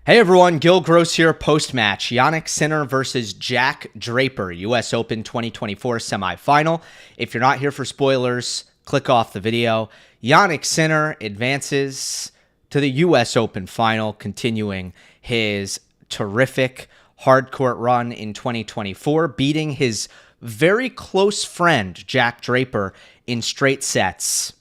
Hey everyone, Gill Gross here post-match. Jannik Sinner versus Jack Draper, US Open 2024 semifinal. If you're not here for spoilers, click off the video. Jannik Sinner advances to the US Open final, continuing his terrific hardcourt run in 2024, beating his very close friend, Jack Draper, in straight sets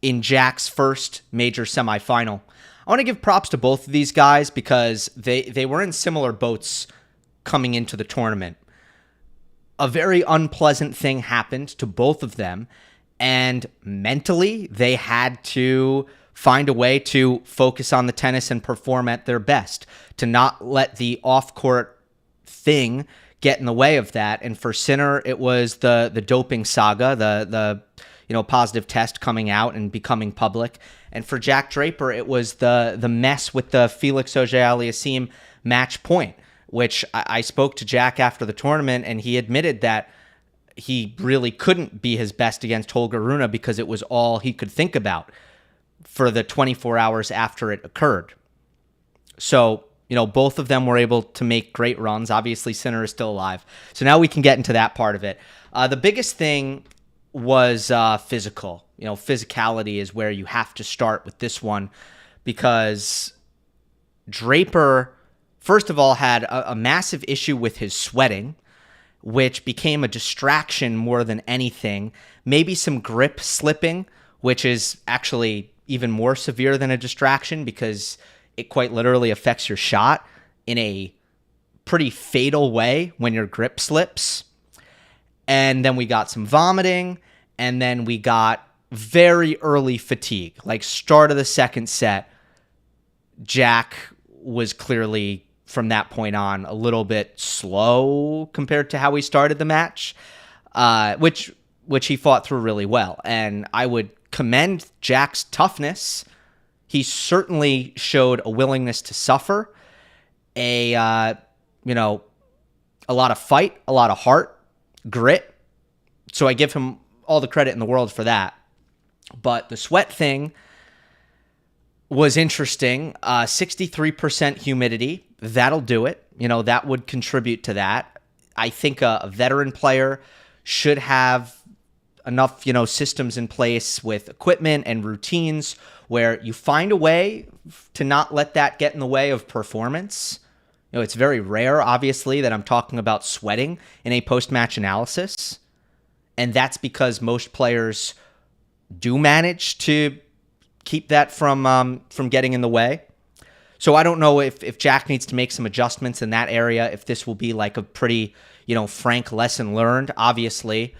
in Jack's first major semifinal. I want to give props to both of these guys because they were in similar boats coming into the tournament. A very unpleasant thing happened to both of them, and mentally they had to find a way to focus on the tennis and perform at their best, to not let the off-court thing get in the way of that. And for Sinner, it was the doping saga, the positive test coming out and becoming public. And for Jack Draper, it was the mess with the Felix Auger-Aliassime match point, which I spoke to Jack after the tournament, and he admitted that he really couldn't be his best against Holger Rune because it was all he could think about for the 24 hours after it occurred. So, both of them were able to make great runs. Obviously, Sinner is still alive. So now we can get into that part of it. The biggest thing was physical. Physicality is where you have to start with this one, because Draper, first of all, had a massive issue with his sweating, which became a distraction more than anything. Maybe some grip slipping, which is actually even more severe than a distraction because it quite literally affects your shot in a pretty fatal way when your grip slips. And then we got some vomiting, and then we got very early fatigue. Like start of the second set, Jack was clearly, from that point on, a little bit slow compared to how he started the match, which he fought through really well. And I would commend Jack's toughness. He certainly showed a willingness to suffer, a lot of fight, a lot of heart, grit. So I give him all the credit in the world for that. But the sweat thing was interesting. 63% humidity, that'll do it. That would contribute to that. I think a veteran player should have enough, systems in place with equipment and routines where you find a way to not let that get in the way of performance. It's very rare, obviously, that I'm talking about sweating in a post-match analysis. And that's because most players do manage to keep that from getting in the way. So I don't know if Jack needs to make some adjustments in that area, if this will be like a pretty, frank lesson learned. Obviously,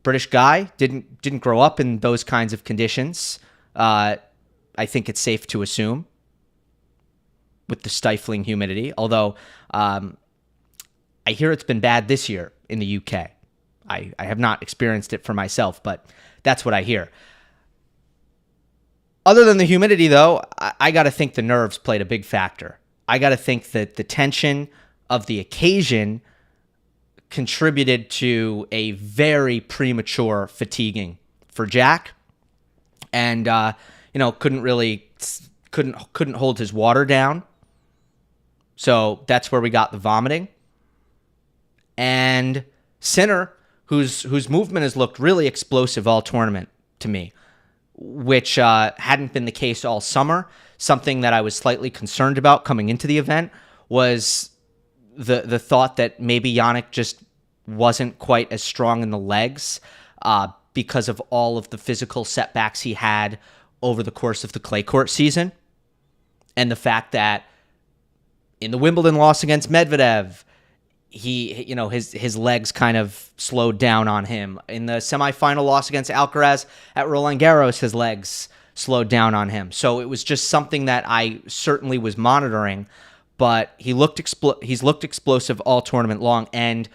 British guy, didn't grow up in those kinds of conditions. I think it's safe to assume with the stifling humidity, although I hear it's been bad this year in the UK. I have not experienced it for myself, but that's what I hear. Other than the humidity, though, I got to think the nerves played a big factor. I got to think that the tension of the occasion contributed to a very premature fatiguing for Jack, and couldn't hold his water down. So that's where we got the vomiting. And Sinner, whose movement has looked really explosive all tournament to me, which hadn't been the case all summer. Something that I was slightly concerned about coming into the event was the thought that maybe Jannik just wasn't quite as strong in the legs because of all of the physical setbacks he had over the course of the clay court season. And the fact that in the Wimbledon loss against Medvedev, his legs kind of slowed down on him. In the semifinal loss against Alcaraz at Roland Garros, his legs slowed down on him. So it was just something that I certainly was monitoring, but he's looked explosive all tournament long, and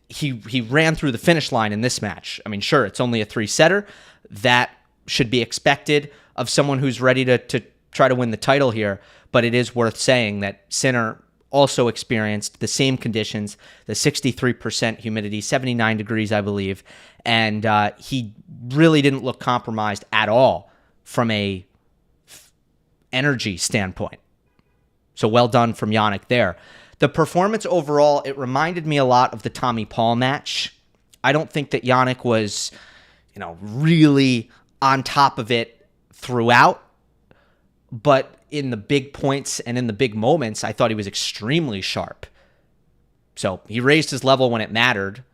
he ran through the finish line in this match. I mean, sure, it's only a 3-setter. That should be expected of someone who's ready to try to win the title here, but it is worth saying that Sinner also experienced the same conditions, the 63% humidity, 79 degrees, I believe, and he really didn't look compromised at all from a energy standpoint. So well done from Jannik there. The performance overall, it reminded me a lot of the Tommy Paul match. I don't think that Jannik was, really on top of it throughout, but in the big points and in the big moments, I thought he was extremely sharp. So he raised his level when it mattered,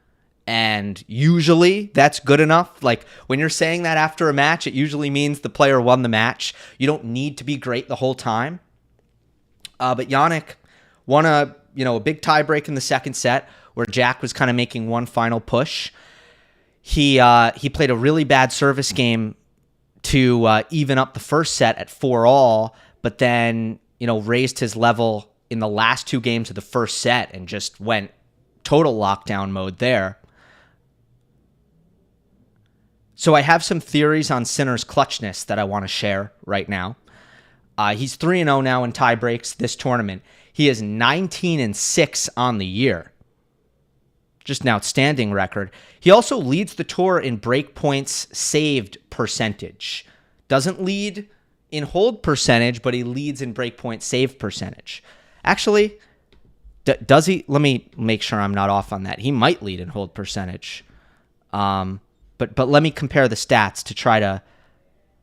and usually that's good enough. Like, when you're saying that after a match, it usually means the player won the match. You don't need to be great the whole time. But Jannik won a big tiebreak in the second set where Jack was kind of making one final push. He played a really bad service game to even up the first set at 4-all, but then raised his level in the last two games of the first set and just went total lockdown mode there. So I have some theories on Sinner's clutchness that I want to share right now. He's 3-0 now in tie breaks this tournament. He is 19-6 on the year. Just an outstanding record. He also leads the tour in break points saved percentage. Doesn't lead in hold percentage, but he leads in break point save percentage. Actually, does he? Let me make sure I'm not off on that. He might lead in hold percentage. But let me compare the stats to try to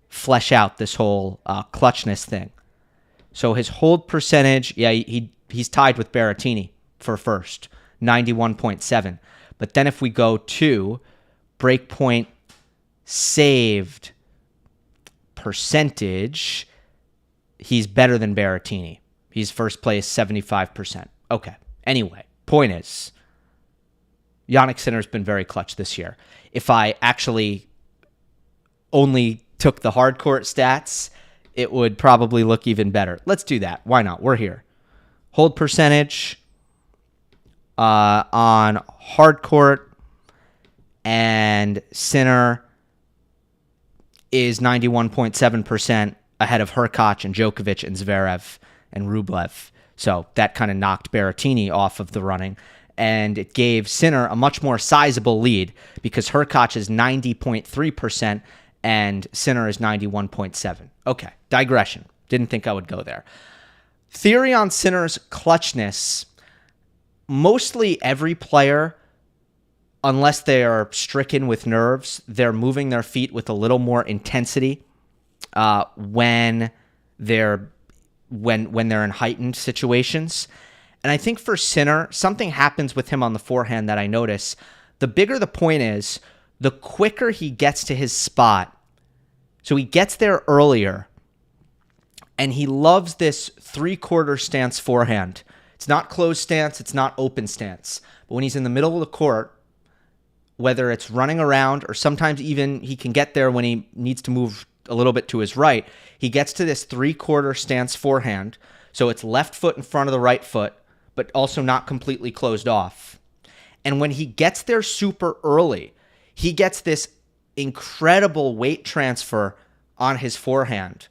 flesh out this whole clutchness thing. So his hold percentage, he's tied with Berrettini for first, 91.7. But then if we go to breakpoint saved percentage, he's better than Berrettini. He's first place, 75%. Okay. Anyway, point is, Jannik Sinner's been very clutch this year. If I actually only took the hard court stats, it would probably look even better. Let's do that. Why not? We're here. Hold percentage on hard court, and Sinner is 91.7% ahead of Hurkacz and Djokovic and Zverev and Rublev. So that kind of knocked Berrettini off of the running, and it gave Sinner a much more sizable lead because Hurkacz is 90.3% and Sinner is 91.7%. Okay, digression. Didn't think I would go there. Theory on Sinner's clutchness. Mostly every player, unless they are stricken with nerves, they're moving their feet with a little more intensity when they're in heightened situations. And I think for Sinner, something happens with him on the forehand that I notice. The bigger the point is, the quicker he gets to his spot. So he gets there earlier, and he loves this three-quarter stance forehand. It's not closed stance, it's not open stance. But when he's in the middle of the court, whether it's running around or sometimes even he can get there when he needs to move a little bit to his right, he gets to this three-quarter stance forehand. So it's left foot in front of the right foot, but also not completely closed off. And when he gets there super early, he gets this incredible weight transfer on his forehand.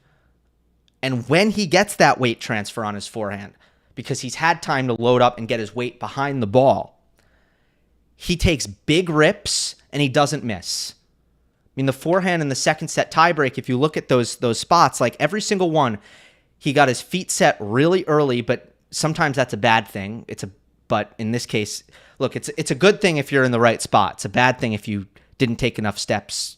And when he gets that weight transfer on his forehand, because he's had time to load up and get his weight behind the ball, he takes big rips and he doesn't miss. I mean, the forehand in the second set tiebreak, if you look at those spots, like every single one, he got his feet set really early, but sometimes that's a bad thing. But in this case, look, it's a good thing if you're in the right spot. It's a bad thing if you didn't take enough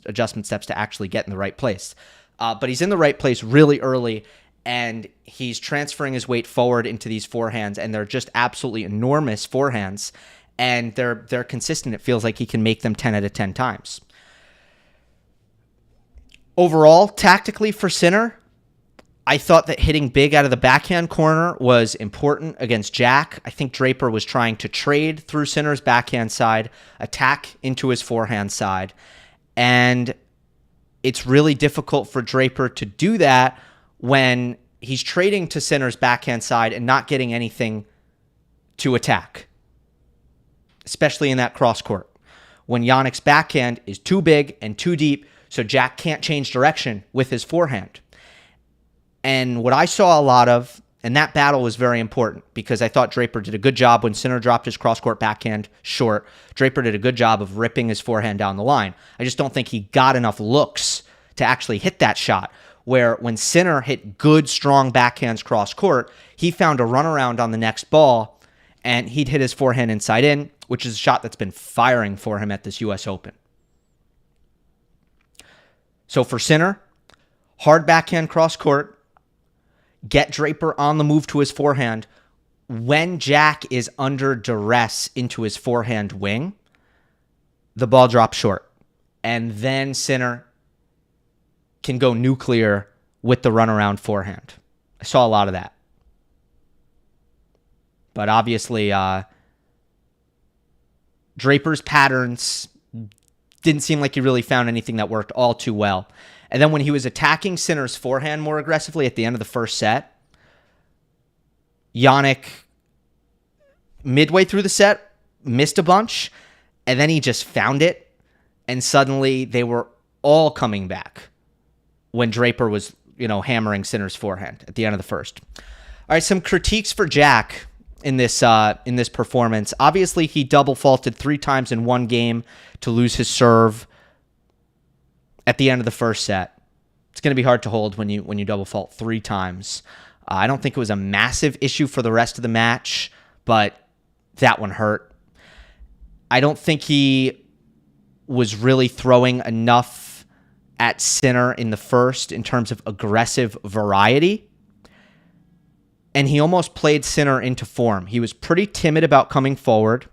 adjustment steps to actually get in the right place. But he's in the right place really early, and he's transferring his weight forward into these forehands, and they're just absolutely enormous forehands, and they're consistent. It feels like he can make them 10 out of 10 times. Overall, tactically for Sinner, I thought that hitting big out of the backhand corner was important against Jack. I think Draper was trying to trade through Sinner's backhand side, attack into his forehand side, and it's really difficult for Draper to do that when he's trading to Sinner's backhand side and not getting anything to attack, especially in that cross court, when Jannik's backhand is too big and too deep, so Jack can't change direction with his forehand. And what I saw a lot of, and that battle was very important because I thought Draper did a good job when Sinner dropped his cross-court backhand short. Draper did a good job of ripping his forehand down the line. I just don't think he got enough looks to actually hit that shot. where when Sinner hit good, strong backhands cross court, he found a runaround on the next ball, and he'd hit his forehand inside in, which is a shot that's been firing for him at this U.S. Open. So for Sinner, hard backhand cross court, get Draper on the move to his forehand. When Jack is under duress into his forehand wing, the ball drops short. And then Sinner can go nuclear with the runaround forehand. I saw a lot of that. But obviously, Draper's patterns didn't seem like he really found anything that worked all too well. And then when he was attacking Sinner's forehand more aggressively at the end of the first set, Jannik, midway through the set, missed a bunch, and then he just found it, and suddenly they were all coming back when Draper was, hammering Sinner's forehand at the end of the first. All right, some critiques for Jack in this performance. Obviously, he double faulted 3 times in one game to lose his serve at the end of the first set. It's going to be hard to hold when you double fault 3 times. I don't think it was a massive issue for the rest of the match, but that one hurt. I don't think he was really throwing enough at Sinner in the first in terms of aggressive variety. And he almost played Sinner into form. He was pretty timid about coming forward.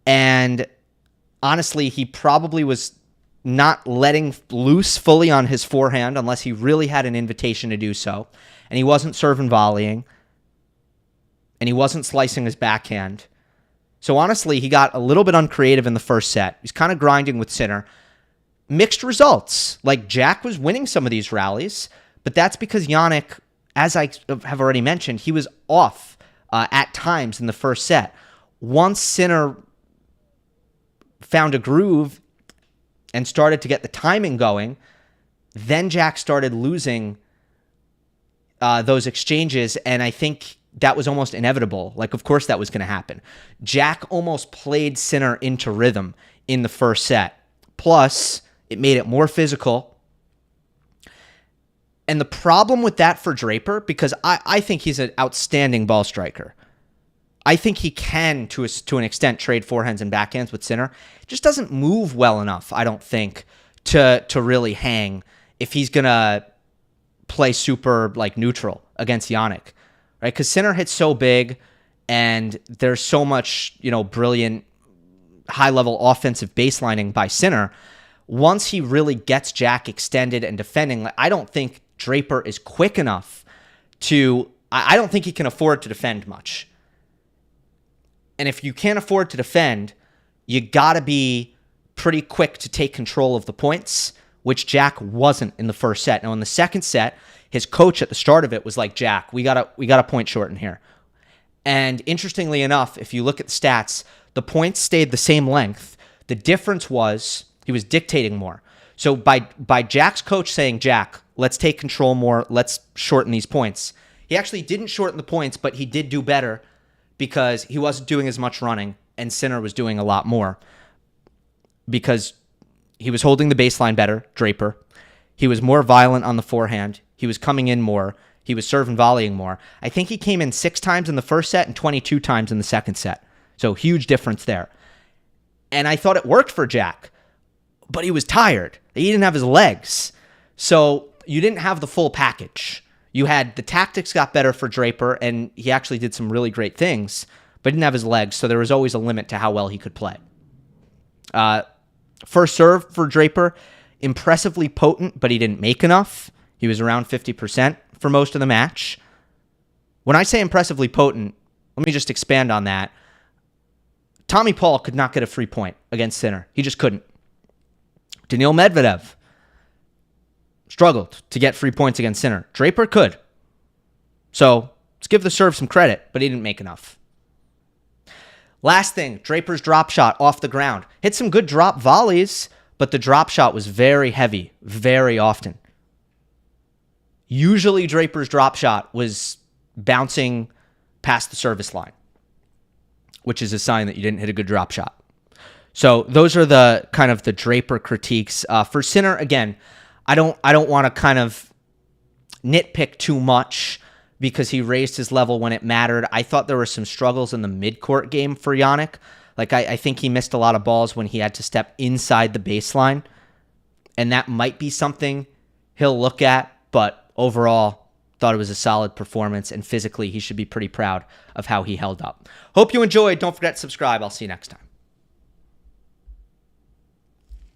And honestly, he probably was not letting loose fully on his forehand unless he really had an invitation to do so. And he wasn't serving volleying. And he wasn't slicing his backhand. So honestly, he got a little bit uncreative in the first set. He's kind of grinding with Sinner. Mixed results. Like, Jack was winning some of these rallies, but that's because Jannik, as I have already mentioned, he was off at times in the first set. Once Sinner found a groove and started to get the timing going, then Jack started losing those exchanges, and I think that was almost inevitable. Like, of course that was going to happen. Jack almost played Sinner into rhythm in the first set. Plus, it made it more physical. And the problem with that for Draper, because I think he's an outstanding ball striker. I think he can, to an extent, trade forehands and backhands with Sinner. Just doesn't move well enough, I don't think, to really hang if he's going to play super neutral against Jannik. Right? Because Sinner hits so big, and there's so much, brilliant high-level offensive baselining by Sinner. Once he really gets Jack extended and defending, I don't think Draper is quick enough to... I don't think he can afford to defend much. And if you can't afford to defend, you got to be pretty quick to take control of the points, which Jack wasn't in the first set. Now, in the second set, his coach at the start of it was like, Jack, we got a point short in here. And interestingly enough, if you look at the stats, the points stayed the same length. The difference was he was dictating more. So by Jack's coach saying, Jack, let's take control more, let's shorten these points, he actually didn't shorten the points, but he did do better because he wasn't doing as much running, and Sinner was doing a lot more because he was holding the baseline better, Draper. He was more violent on the forehand. He was coming in more. He was serving volleying more. I think he came in 6 times in the first set and 22 times in the second set. So huge difference there. And I thought it worked for Jack, but he was tired. He didn't have his legs. So you didn't have the full package. You had the tactics got better for Draper, and he actually did some really great things, but didn't have his legs, so there was always a limit to how well he could play. First serve for Draper, impressively potent, but he didn't make enough. He was around 50% for most of the match. When I say impressively potent, let me just expand on that. Tommy Paul could not get a free point against Sinner. He just couldn't. Daniil Medvedev struggled to get free points against Sinner. Draper could. So let's give the serve some credit, but he didn't make enough. Last thing, Draper's drop shot off the ground. Hit some good drop volleys, but the drop shot was very heavy, very often. Usually Draper's drop shot was bouncing past the service line, which is a sign that you didn't hit a good drop shot. So those are the kind of the Draper critiques. For Sinner, again, I don't want to kind of nitpick too much because he raised his level when it mattered. I thought there were some struggles in the midcourt game for Jannik. Like, I think he missed a lot of balls when he had to step inside the baseline, and that might be something he'll look at, but overall, thought it was a solid performance, and physically, he should be pretty proud of how he held up. Hope you enjoyed. Don't forget to subscribe. I'll see you next time.